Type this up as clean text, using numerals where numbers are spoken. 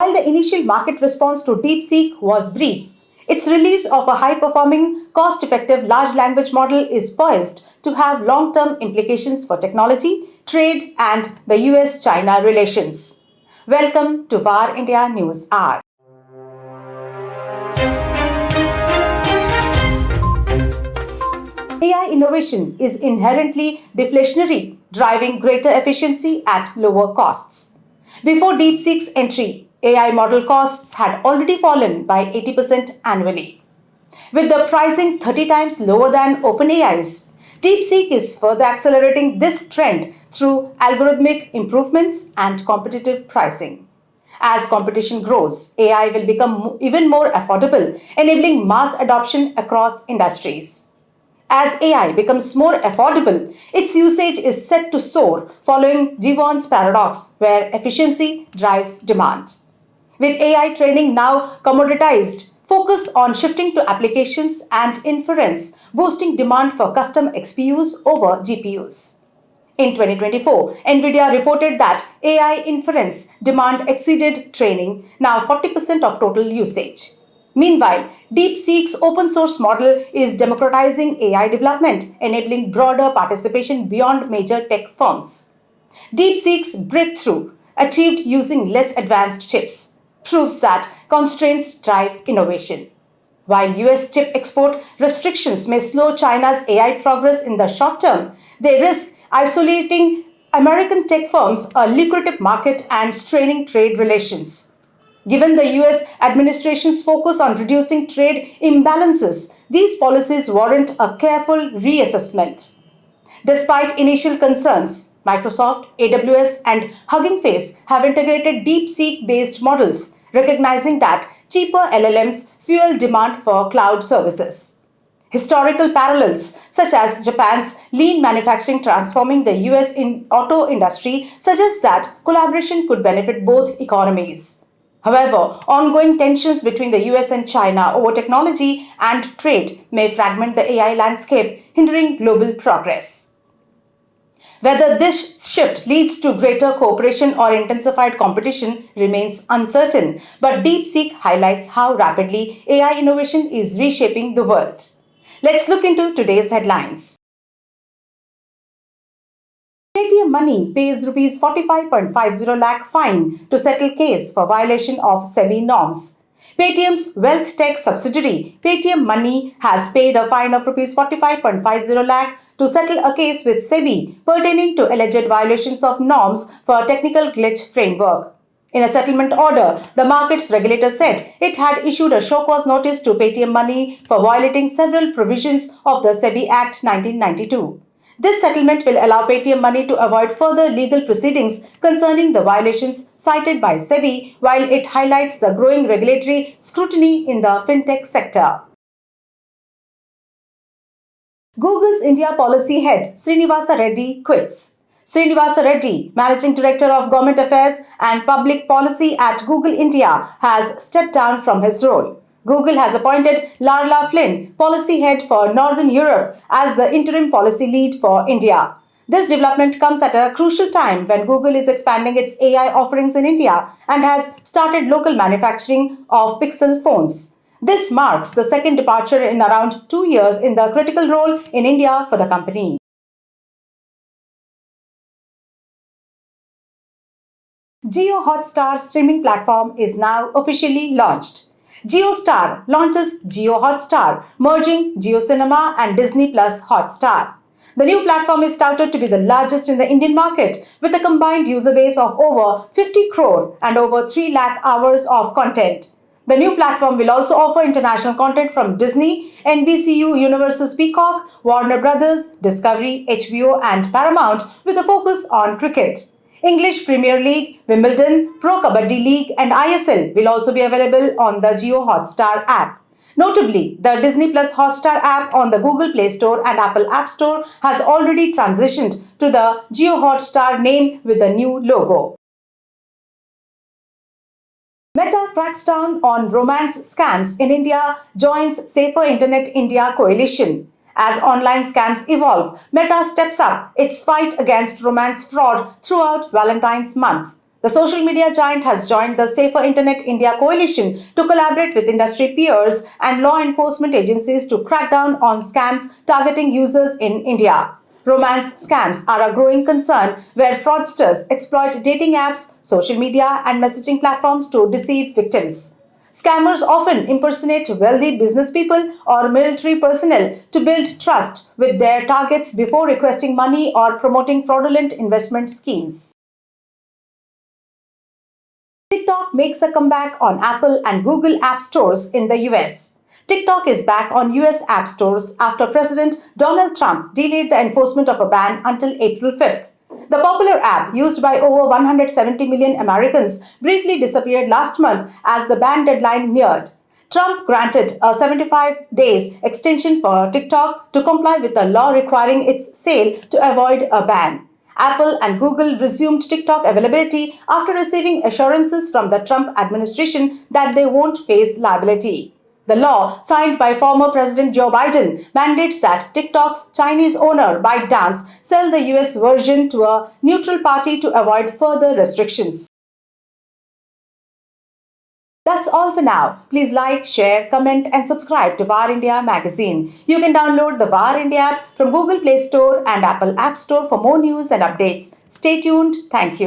While the initial market response to DeepSeek was brief, its release of a high-performing, cost-effective large language model is poised to have long-term implications for technology, trade, and the US-China relations. Welcome to VAR India News Hour. AI innovation is inherently deflationary, driving greater efficiency at lower costs. Before DeepSeek's entry, AI model costs had already fallen by 80% annually. With the pricing 30 times lower than OpenAI's, DeepSeek is further accelerating this trend through algorithmic improvements and competitive pricing. As competition grows, AI will become even more affordable, enabling mass adoption across industries. As AI becomes more affordable, its usage is set to soar following Jevons paradox, where efficiency drives demand. With AI training now commoditized, focus on shifting to applications and inference, boosting demand for custom XPUs over GPUs. In 2024, NVIDIA reported that AI inference demand exceeded training, now 40% of total usage. Meanwhile, DeepSeek's open source model is democratizing AI development, enabling broader participation beyond major tech firms. DeepSeek's breakthrough, achieved using less advanced chips, proves that constraints drive innovation. While US chip export restrictions may slow China's AI progress in the short term, they risk isolating American tech firms, a lucrative market, and straining trade relations. Given the US administration's focus on reducing trade imbalances, these policies warrant a careful reassessment. Despite initial concerns, Microsoft, AWS, and Hugging Face have integrated DeepSeek-based models, recognizing that cheaper LLMs fuel demand for cloud services. Historical parallels, such as Japan's lean manufacturing transforming the US auto industry, suggest that collaboration could benefit both economies. However, ongoing tensions between the US and China over technology and trade may fragment the AI landscape, hindering global progress. Whether this shift leads to greater cooperation or intensified competition remains uncertain, but DeepSeek highlights how rapidly AI innovation is reshaping the world. Let's look into today's headlines. Paytm Money pays Rs 45.50 lakh fine to settle case for violation of SEBI norms. Paytm's wealth tech subsidiary, Paytm Money, has paid a fine of Rs 45.50 lakh to settle a case with SEBI pertaining to alleged violations of norms for technical glitch framework. In a settlement order, the markets regulator said it had issued a show cause notice to Paytm Money for violating several provisions of the SEBI Act 1992. This settlement will allow Paytm Money to avoid further legal proceedings concerning the violations cited by SEBI, while it highlights the growing regulatory scrutiny in the Fintech sector. Google's India policy head Sreenivasa Reddy quits. Sreenivasa Reddy, Managing Director of Government Affairs and Public Policy at Google India, has stepped down from his role. Google has appointed Iarla Flynn, Policy Head for Northern Europe, as the interim policy lead for India. This development comes at a crucial time when Google is expanding its AI offerings in India and has started local manufacturing of Pixel phones. This marks the second departure in around 2 years in the critical role in India for the company. Jio Hotstar streaming platform is now officially launched. JioStar launches Jio Hotstar, merging Jio Cinema and Disney Plus Hotstar. The new platform is touted to be the largest in the Indian market, with a combined user base of over 50 crore and over 3 lakh hours of content. The new platform will also offer international content from Disney, NBCU, Universal Peacock, Warner Brothers, Discovery, HBO, and Paramount, with a focus on cricket. English Premier League, Wimbledon, Pro Kabaddi League, and ISL will also be available on the Jio Hotstar app. Notably, the Disney Plus Hotstar app on the Google Play Store and Apple App Store has already transitioned to the Jio Hotstar name with the new logo. Meta cracks down on romance scams in India, joins Safer Internet India coalition. As online scams evolve, Meta steps up its fight against romance fraud throughout Valentine's month. The social media giant has joined the Safer Internet India coalition to collaborate with industry peers and law enforcement agencies to crack down on scams targeting users in India. Romance scams are a growing concern where fraudsters exploit dating apps, social media, and messaging platforms to deceive victims. Scammers often impersonate wealthy business people or military personnel to build trust with their targets before requesting money or promoting fraudulent investment schemes. TikTok makes a comeback on Apple and Google app stores in the US. TikTok is back on US app stores after President Donald Trump delayed the enforcement of a ban until April 5th. The popular app, used by over 170 million Americans, briefly disappeared last month as the ban deadline neared. Trump granted a 75 days extension for TikTok to comply with a law requiring its sale to avoid a ban. Apple and Google resumed TikTok availability after receiving assurances from the Trump administration that they won't face liability. The law, signed by former President Joe Biden, mandates that TikTok's Chinese owner, ByteDance, sell the US version to a neutral party to avoid further restrictions. That's all for now. Please like, share, comment, and subscribe to VAR India magazine. You can download the VAR India app from Google Play Store and Apple App Store for more news and updates. Stay tuned. Thank you.